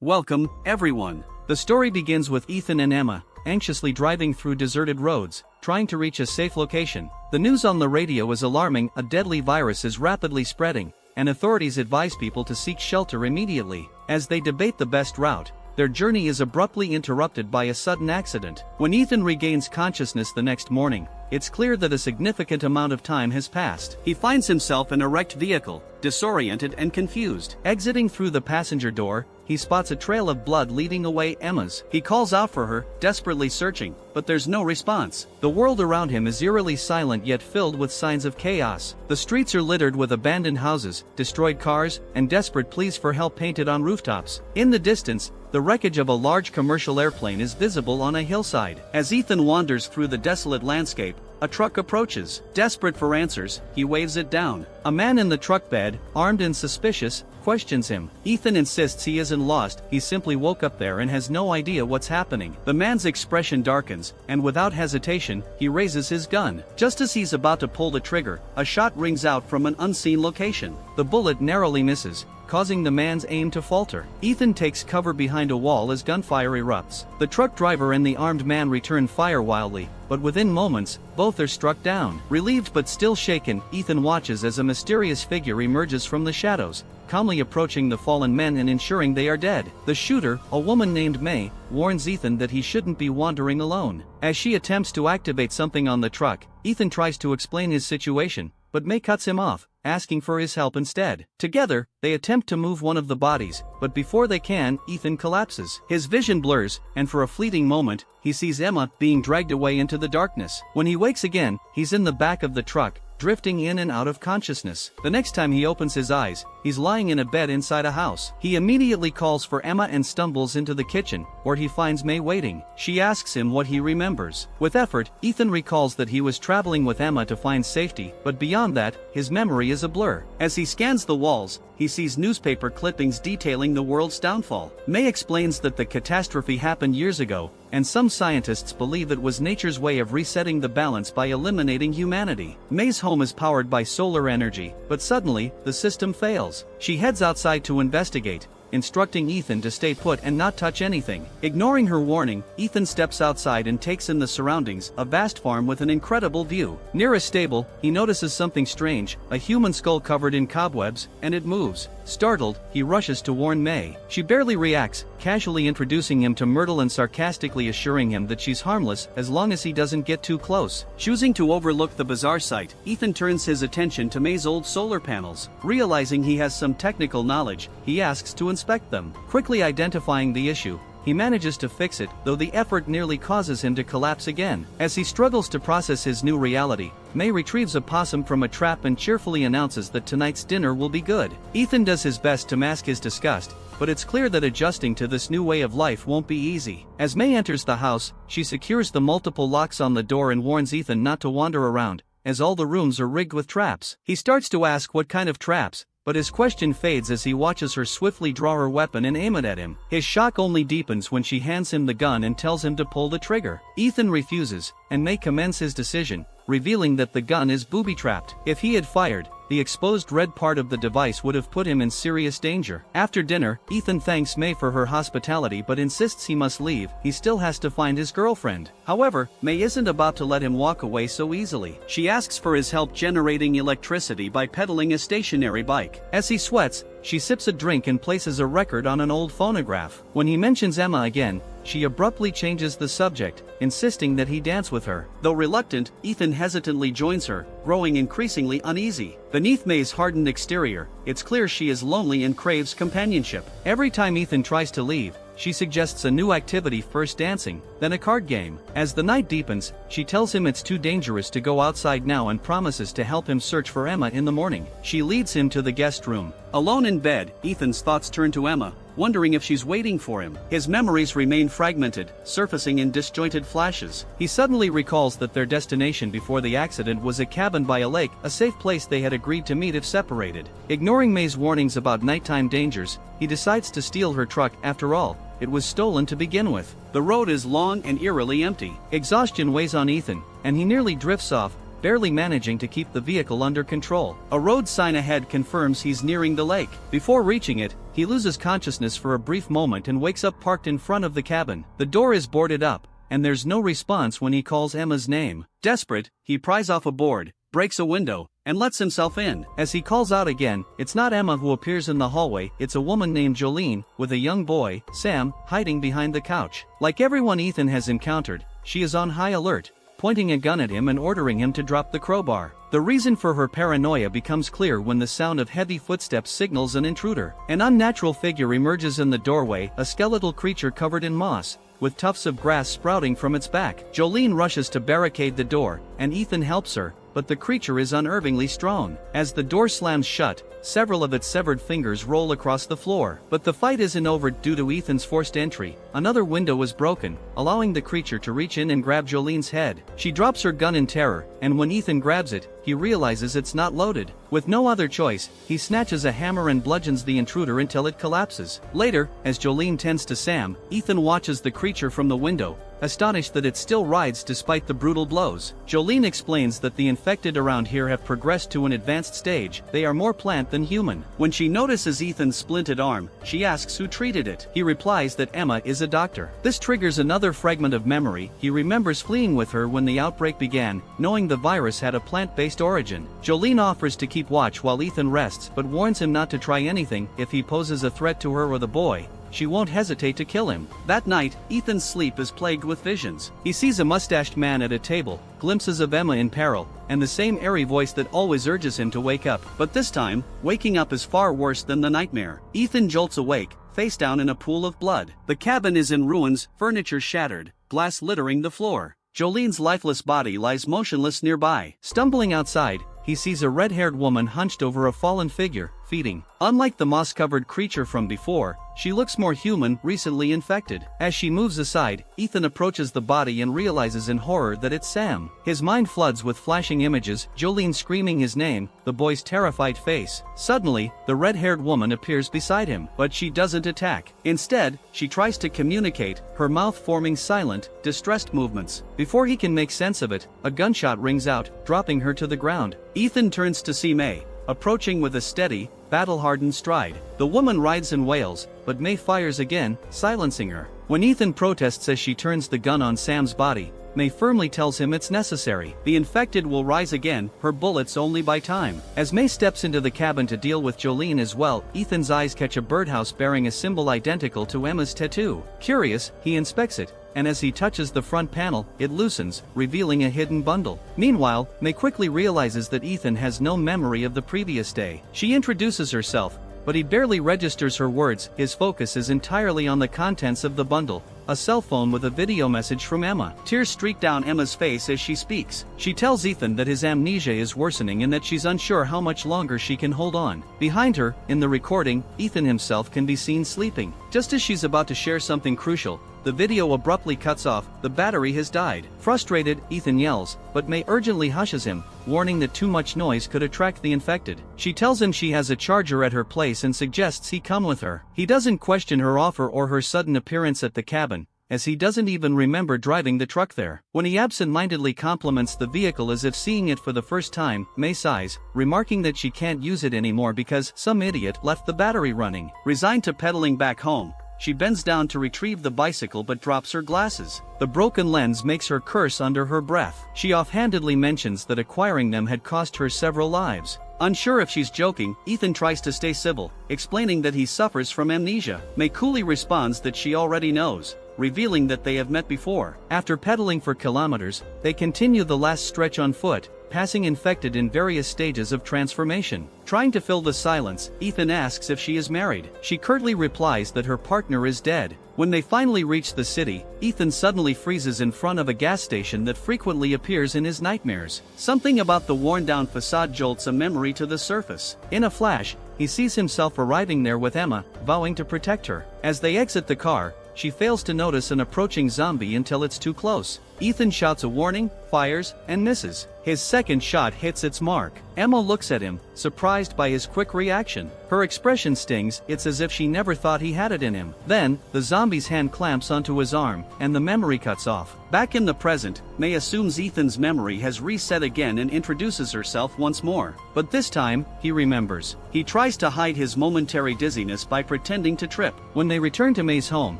Welcome, everyone. The story begins with Ethan and Emma, anxiously driving through deserted roads, trying to reach a safe location. The news on the radio is alarming: a deadly virus is rapidly spreading, and authorities advise people to seek shelter immediately. As they debate the best route, their journey is abruptly interrupted by a sudden accident. When Ethan regains consciousness the next morning, it's clear that a significant amount of time has passed. He finds himself in a wrecked vehicle, disoriented and confused. Exiting through the passenger door, he spots a trail of blood leading away Emma's. He calls out for her, desperately searching, but there's no response. The world around him is eerily silent yet filled with signs of chaos. The streets are littered with abandoned houses, destroyed cars, and desperate pleas for help painted on rooftops. In the distance, the wreckage of a large commercial airplane is visible on a hillside. As Ethan wanders through the desolate landscape, a truck approaches. Desperate for answers, he waves it down. A man in the truck bed, armed and suspicious, questions him. Ethan insists he isn't lost, he simply woke up there and has no idea what's happening. The man's expression darkens, and without hesitation, he raises his gun. Just as he's about to pull the trigger, a shot rings out from an unseen location. The bullet narrowly misses, causing the man's aim to falter. Ethan takes cover behind a wall as gunfire erupts. The truck driver and the armed man return fire wildly, but within moments, both are struck down. Relieved but still shaken, Ethan watches as a mysterious figure emerges from the shadows, calmly approaching the fallen men and ensuring they are dead. The shooter, a woman named May, warns Ethan that he shouldn't be wandering alone. As she attempts to activate something on the truck, Ethan tries to explain his situation, but May cuts him off, asking for his help instead. Together, they attempt to move one of the bodies, but before they can, Ethan collapses. His vision blurs, and for a fleeting moment, he sees Emma being dragged away into the darkness. When he wakes again, he's in the back of the truck, drifting in and out of consciousness. The next time he opens his eyes, he's lying in a bed inside a house. He immediately calls for Emma and stumbles into the kitchen, where he finds May waiting. She asks him what he remembers. With effort, Ethan recalls that he was traveling with Emma to find safety, but beyond that, his memory is a blur. As he scans the walls, he sees newspaper clippings detailing the world's downfall. May explains that the catastrophe happened years ago, and some scientists believe it was nature's way of resetting the balance by eliminating humanity. May's home is powered by solar energy, but suddenly, the system fails. She heads outside to investigate, instructing Ethan to stay put and not touch anything. Ignoring her warning, Ethan steps outside and takes in the surroundings, a vast farm with an incredible view. Near a stable, he notices something strange, a human skull covered in cobwebs, and it moves. Startled, he rushes to warn May. She barely reacts, casually introducing him to Myrtle and sarcastically assuring him that she's harmless as long as he doesn't get too close. Choosing to overlook the bizarre sight, Ethan turns his attention to May's old solar panels. Realizing he has some technical knowledge, he asks to inspect them. Quickly identifying the issue, he manages to fix it, though the effort nearly causes him to collapse again. As he struggles to process his new reality, May retrieves a possum from a trap and cheerfully announces that tonight's dinner will be good. Ethan does his best to mask his disgust, but it's clear that adjusting to this new way of life won't be easy. As May enters the house, she secures the multiple locks on the door and warns Ethan not to wander around, as all the rooms are rigged with traps. He starts to ask what kind of traps, but his question fades as he watches her swiftly draw her weapon and aim it at him. His shock only deepens when she hands him the gun and tells him to pull the trigger. Ethan refuses, and May commends his decision, revealing that the gun is booby-trapped. If he had fired, the exposed red part of the device would have put him in serious danger. After dinner, Ethan thanks May for her hospitality but insists he must leave. He still has to find his girlfriend. However, May isn't about to let him walk away so easily. She asks for his help generating electricity by pedaling a stationary bike. As he sweats, she sips a drink and places a record on an old phonograph. When he mentions Emma again, she abruptly changes the subject, insisting that he dance with her. Though reluctant, Ethan hesitantly joins her, growing increasingly uneasy. Beneath May's hardened exterior, it's clear she is lonely and craves companionship. Every time Ethan tries to leave, she suggests a new activity, first dancing, then a card game. As the night deepens, she tells him it's too dangerous to go outside now and promises to help him search for Emma in the morning. She leads him to the guest room. Alone in bed, Ethan's thoughts turn to Emma, wondering if she's waiting for him. His memories remain fragmented, surfacing in disjointed flashes. He suddenly recalls that their destination before the accident was a cabin by a lake, a safe place they had agreed to meet if separated. Ignoring May's warnings about nighttime dangers, he decides to steal her truck. After all, it was stolen to begin with. The road is long and eerily empty. Exhaustion weighs on Ethan, and he nearly drifts off, barely managing to keep the vehicle under control. A road sign ahead confirms he's nearing the lake. Before reaching it, he loses consciousness for a brief moment and wakes up parked in front of the cabin. The door is boarded up, and there's no response when he calls Emma's name. Desperate, he pries off a board, breaks a window, and lets himself in. As he calls out again, it's not Emma who appears in the hallway, it's a woman named Jolene, with a young boy, Sam, hiding behind the couch. Like everyone Ethan has encountered, she is on high alert, pointing a gun at him and ordering him to drop the crowbar. The reason for her paranoia becomes clear when the sound of heavy footsteps signals an intruder. An unnatural figure emerges in the doorway, a skeletal creature covered in moss, with tufts of grass sprouting from its back. Jolene rushes to barricade the door, and Ethan helps her, but the creature is unnervingly strong. As the door slams shut, several of its severed fingers roll across the floor. But the fight isn't over due to Ethan's forced entry. Another window is broken, allowing the creature to reach in and grab Jolene's head. She drops her gun in terror, and when Ethan grabs it, he realizes it's not loaded. With no other choice, he snatches a hammer and bludgeons the intruder until it collapses. Later, as Jolene tends to Sam, Ethan watches the creature from the window, astonished that it still rides despite the brutal blows. Jolene explains that the infected around here have progressed to an advanced stage. They are more plant than human. When she notices Ethan's splinted arm, she asks who treated it. He replies that Emma is a doctor. This triggers another fragment of memory. He remembers fleeing with her when the outbreak began, knowing the virus had a plant-based origin. Jolene offers to keep watch while Ethan rests, but warns him not to try anything. If he poses a threat to her or the boy, she won't hesitate to kill him. That night, Ethan's sleep is plagued with visions. He sees a mustached man at a table, glimpses of Emma in peril, and the same airy voice that always urges him to wake up. But this time, waking up is far worse than the nightmare. Ethan jolts awake, face down in a pool of blood. The cabin is in ruins, furniture shattered, glass littering the floor. Jolene's lifeless body lies motionless nearby. Stumbling outside, he sees a red-haired woman hunched over a fallen figure, feeding. Unlike the moss-covered creature from before, she looks more human, recently infected. As she moves aside, Ethan approaches the body and realizes in horror that it's Sam. His mind floods with flashing images, Jolene screaming his name, the boy's terrified face. Suddenly, the red-haired woman appears beside him, but she doesn't attack. Instead, she tries to communicate, her mouth forming silent, distressed movements. Before he can make sense of it, a gunshot rings out, dropping her to the ground. Ethan turns to see May, approaching with a steady, battle-hardened stride. The woman writhes and wails, but May fires again, silencing her. When Ethan protests as she turns the gun on Sam's body, May firmly tells him it's necessary. The infected will rise again, her bullets only buy time. As May steps into the cabin to deal with Jolene as well, Ethan's eyes catch a birdhouse bearing a symbol identical to Emma's tattoo. Curious, he inspects it, and as he touches the front panel, it loosens, revealing a hidden bundle. Meanwhile, May quickly realizes that Ethan has no memory of the previous day. She introduces herself, but he barely registers her words. His focus is entirely on the contents of the bundle, a cell phone with a video message from Emma. Tears streak down Emma's face as she speaks. She tells Ethan that his amnesia is worsening and that she's unsure how much longer she can hold on. Behind her, in the recording, Ethan himself can be seen sleeping. Just as she's about to share something crucial, the video abruptly cuts off. The battery has died. Frustrated, Ethan yells, but May urgently hushes him, warning that too much noise could attract the infected. She tells him she has a charger at her place and suggests he come with her. He doesn't question her offer or her sudden appearance at the cabin, as he doesn't even remember driving the truck there. When he absent-mindedly compliments the vehicle as if seeing it for the first time, May sighs, remarking that she can't use it anymore because some idiot left the battery running. Resigned to pedaling back home, she bends down to retrieve the bicycle but drops her glasses. The broken lens makes her curse under her breath. She offhandedly mentions that acquiring them had cost her several lives. Unsure if she's joking, Ethan tries to stay civil, explaining that he suffers from amnesia. May coolly responds that she already knows, revealing that they have met before. After pedaling for kilometers, they continue the last stretch on foot, passing infected in various stages of transformation. Trying to fill the silence, Ethan asks if she is married. She curtly replies that her partner is dead. When they finally reach the city, Ethan suddenly freezes in front of a gas station that frequently appears in his nightmares. Something about the worn-down facade jolts a memory to the surface. In a flash, he sees himself arriving there with Emma, vowing to protect her. As they exit the car, she fails to notice an approaching zombie until it's too close. Ethan shouts a warning, fires, and misses. His second shot hits its mark. Emma looks at him, surprised by his quick reaction. Her expression stings, it's as if she never thought he had it in him. Then, the zombie's hand clamps onto his arm, and the memory cuts off. Back in the present, May assumes Ethan's memory has reset again and introduces herself once more. But this time, he remembers. He tries to hide his momentary dizziness by pretending to trip. When they return to May's home,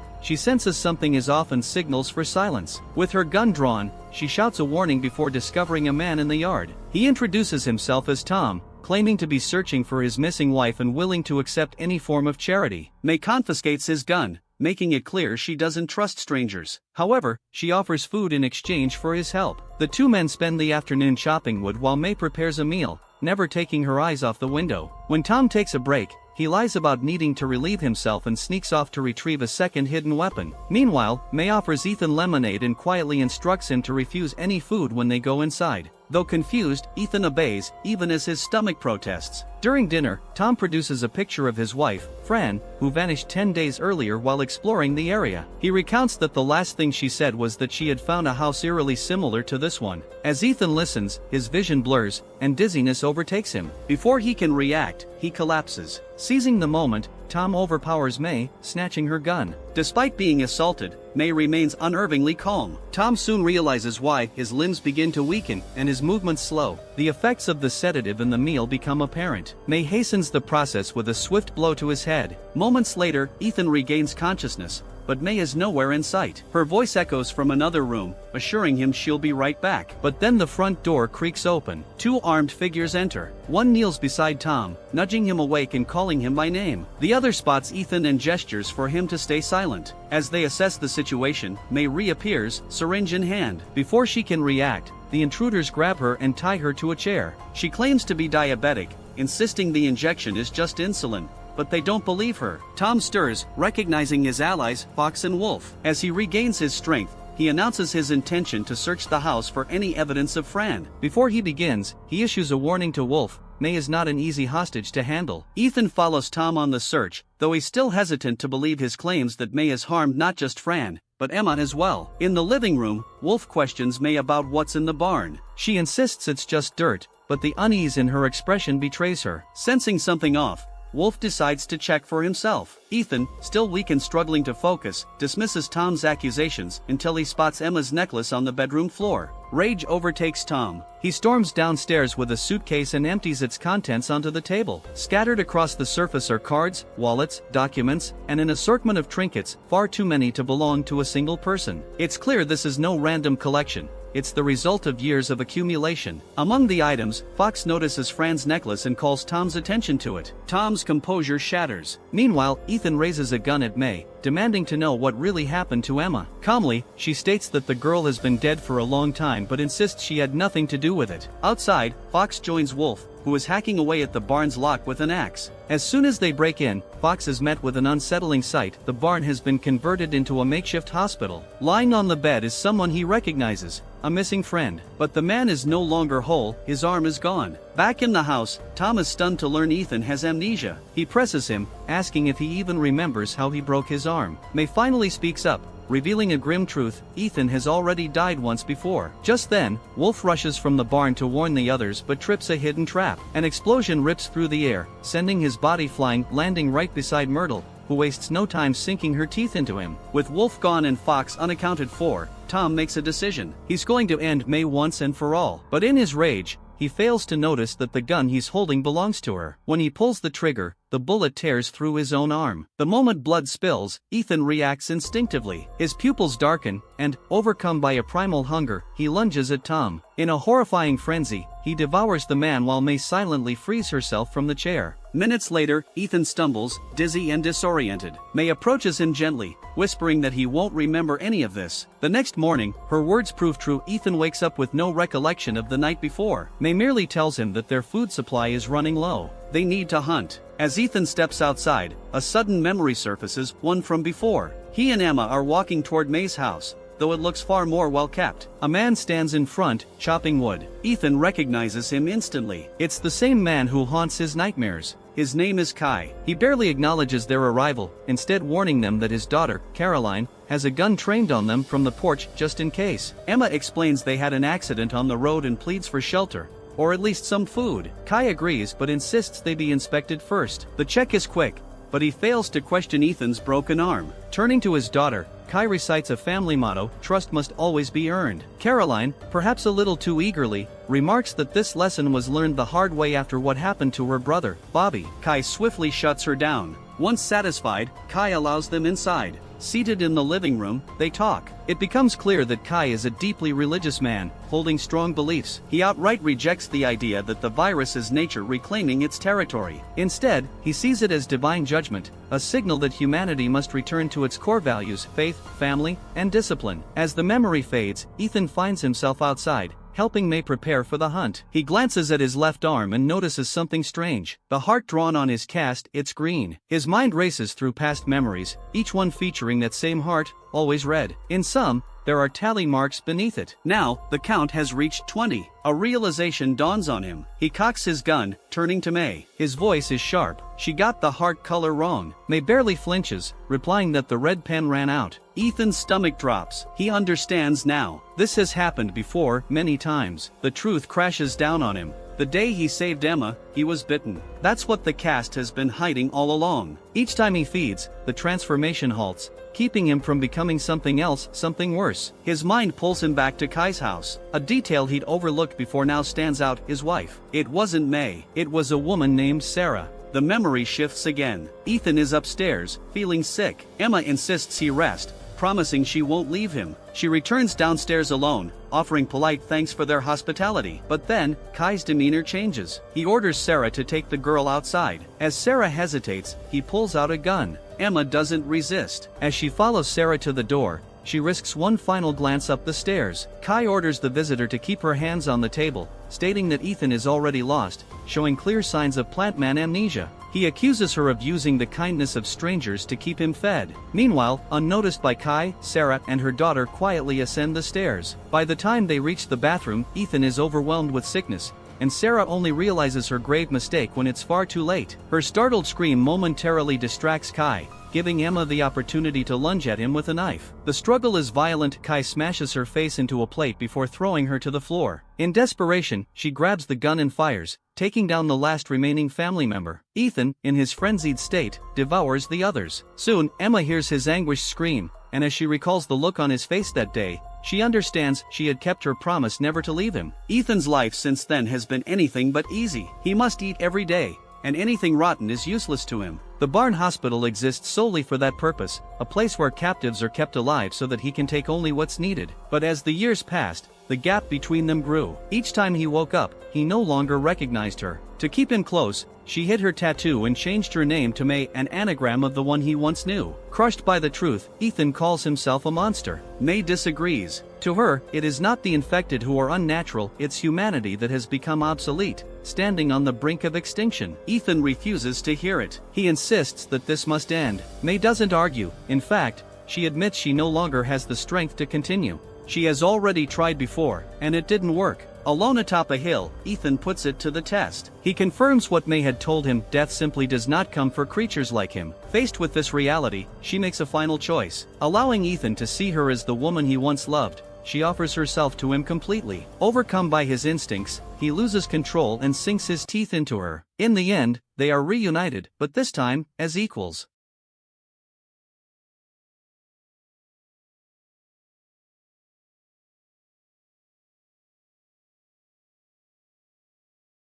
she senses something is off and signals for silence. With her gun drawn, she shouts a warning before discovering a man in the yard. He introduces himself as Tom, claiming to be searching for his missing wife and willing to accept any form of charity. May confiscates his gun, making it clear she doesn't trust strangers. However, she offers food in exchange for his help. The two men spend the afternoon chopping wood while May prepares a meal, never taking her eyes off the window. When Tom takes a break, he lies about needing to relieve himself and sneaks off to retrieve a second hidden weapon. Meanwhile, May offers Ethan lemonade and quietly instructs him to refuse any food when they go inside. Though confused, Ethan obeys, even as his stomach protests. During dinner, Tom produces a picture of his wife, Fran, who vanished 10 days earlier while exploring the area. He recounts that the last thing she said was that she had found a house eerily similar to this one. As Ethan listens, his vision blurs, and dizziness overtakes him. Before he can react, he collapses. Seizing the moment, Tom overpowers May, snatching her gun. Despite being assaulted, May remains unnervingly calm. Tom soon realizes why. His limbs begin to weaken, and his movements slow. The effects of the sedative in the meal become apparent. May hastens the process with a swift blow to his head. Moments later, Ethan regains consciousness, but May is nowhere in sight. Her voice echoes from another room, assuring him she'll be right back. But then the front door creaks open. Two armed figures enter. One kneels beside Tom, nudging him awake and calling him by name. The other spots Ethan and gestures for him to stay silent. As they assess the situation, May reappears, syringe in hand. Before she can react, the intruders grab her and tie her to a chair. She claims to be diabetic, insisting the injection is just insulin, but they don't believe her. Tom stirs, recognizing his allies, Fox and Wolf. As he regains his strength, he announces his intention to search the house for any evidence of Fran. Before he begins, he issues a warning to Wolf. May is not an easy hostage to handle. Ethan follows Tom on the search, though he's still hesitant to believe his claims that May has harmed not just Fran, but Emma as well. In the living room, Wolf questions May about what's in the barn. She insists it's just dirt, but the unease in her expression betrays her. Sensing something off, Wolf decides to check for himself. Ethan, still weak and struggling to focus, dismisses Tom's accusations until he spots Emma's necklace on the bedroom floor. Rage overtakes Tom. He storms downstairs with a suitcase and empties its contents onto the table. Scattered across the surface are cards, wallets, documents, and an assortment of trinkets, far too many to belong to a single person. It's clear this is no random collection. It's the result of years of accumulation. Among the items, Fox notices Fran's necklace and calls Tom's attention to it. Tom's composure shatters. Meanwhile, Ethan raises a gun at May, demanding to know what really happened to Emma. Calmly, she states that the girl has been dead for a long time but insists she had nothing to do with it. Outside, Fox joins Wolf, who is hacking away at the barn's lock with an axe. As soon as they break in, Fox is met with an unsettling sight. The barn has been converted into a makeshift hospital. Lying on the bed is someone he recognizes, a missing friend. But the man is no longer whole, his arm is gone. Back in the house, Tom is stunned to learn Ethan has amnesia. He presses him, asking if he even remembers how he broke his arm. May finally speaks up, revealing a grim truth: Ethan has already died once before. Just then, Wolf rushes from the barn to warn the others but trips a hidden trap. An explosion rips through the air, sending his body flying, landing right beside Myrtle, who wastes no time sinking her teeth into him. With Wolf gone and Fox unaccounted for, Tom makes a decision. He's going to end May once and for all. But in his rage, he fails to notice that the gun he's holding belongs to her. When he pulls the trigger, the bullet tears through his own arm. The moment blood spills, Ethan reacts instinctively. His pupils darken, and, overcome by a primal hunger, he lunges at Tom. In a horrifying frenzy, he devours the man while May silently frees herself from the chair. Minutes later, Ethan stumbles, dizzy and disoriented. May approaches him gently, whispering that he won't remember any of this. The next morning, her words prove true. Ethan wakes up with no recollection of the night before. May merely tells him that their food supply is running low. They need to hunt. As Ethan steps outside, a sudden memory surfaces, one from before. He and Emma are walking toward May's house, though it looks far more well kept. A man stands in front, chopping wood. Ethan recognizes him instantly. It's the same man who haunts his nightmares. His name is Kai. He barely acknowledges their arrival, instead warning them that his daughter, Caroline, has a gun trained on them from the porch just in case. Emma explains they had an accident on the road and pleads for shelter, or at least some food. Kai agrees but insists they be inspected first. The check is quick, but he fails to question Ethan's broken arm. Turning to his daughter, Kai recites a family motto, "Trust must always be earned." Caroline, perhaps a little too eagerly, remarks that this lesson was learned the hard way after what happened to her brother, Bobby. Kai swiftly shuts her down. Once satisfied, Kai allows them inside. Seated in the living room, they talk. It becomes clear that Kai is a deeply religious man, holding strong beliefs. He outright rejects the idea that the virus is nature reclaiming its territory. Instead, he sees it as divine judgment, a signal that humanity must return to its core values: faith, family, and discipline. As the memory fades, Ethan finds himself outside, helping May prepare for the hunt. He glances at his left arm and notices something strange. The heart drawn on his cast, it's green. His mind races through past memories, each one featuring that same heart, always red. In some, there are tally marks beneath it. Now, the count has reached 20. A realization dawns on him. He cocks his gun, turning to May. His voice is sharp. She got the heart color wrong. May barely flinches, replying that the red pen ran out. Ethan's stomach drops. He understands now. This has happened before, many times. The truth crashes down on him. The day he saved Emma, he was bitten. That's what the cast has been hiding all along. Each time he feeds, the transformation halts, keeping him from becoming something else, something worse. His mind pulls him back to Kai's house. A detail he'd overlooked before now stands out: his wife. It wasn't May. It was a woman named Sarah. The memory shifts again. Ethan is upstairs, feeling sick. Emma insists he rest, promising she won't leave him. She returns downstairs alone, offering polite thanks for their hospitality. But then, Kai's demeanor changes. He orders Sarah to take the girl outside. As Sarah hesitates, he pulls out a gun. Emma doesn't resist. As she follows Sarah to the door, she risks one final glance up the stairs. Kai orders the visitor to keep her hands on the table, stating that Ethan is already lost, showing clear signs of plant man amnesia. He accuses her of using the kindness of strangers to keep him fed. Meanwhile, unnoticed by Kai, Sarah and her daughter quietly ascend the stairs. By the time they reach the bathroom, Ethan is overwhelmed with sickness, and Sarah only realizes her grave mistake when it's far too late. Her startled scream momentarily distracts Kai, giving Emma the opportunity to lunge at him with a knife. The struggle is violent. Kai smashes her face into a plate before throwing her to the floor. In desperation, she grabs the gun and fires, taking down the last remaining family member. Ethan, in his frenzied state, devours the others. Soon, Emma hears his anguished scream, and as she recalls the look on his face that day, she understands she had kept her promise never to leave him. Ethan's life since then has been anything but easy. He must eat every day, and anything rotten is useless to him. The Barn Hospital exists solely for that purpose, a place where captives are kept alive so that he can take only what's needed. But as the years passed, the gap between them grew. Each time he woke up, he no longer recognized her. To keep him close, she hid her tattoo and changed her name to May, an anagram of the one he once knew. Crushed by the truth, Ethan calls himself a monster. May disagrees. To her, it is not the infected who are unnatural, it's humanity that has become obsolete, standing on the brink of extinction. Ethan refuses to hear it. He insists that this must end. May doesn't argue. In fact, she admits she no longer has the strength to continue. She has already tried before, and it didn't work. Alone atop a hill, Ethan puts it to the test. He confirms what May had told him: death simply does not come for creatures like him. Faced with this reality, she makes a final choice. Allowing Ethan to see her as the woman he once loved, she offers herself to him completely. Overcome by his instincts, he loses control and sinks his teeth into her. In the end, they are reunited, but this time, as equals.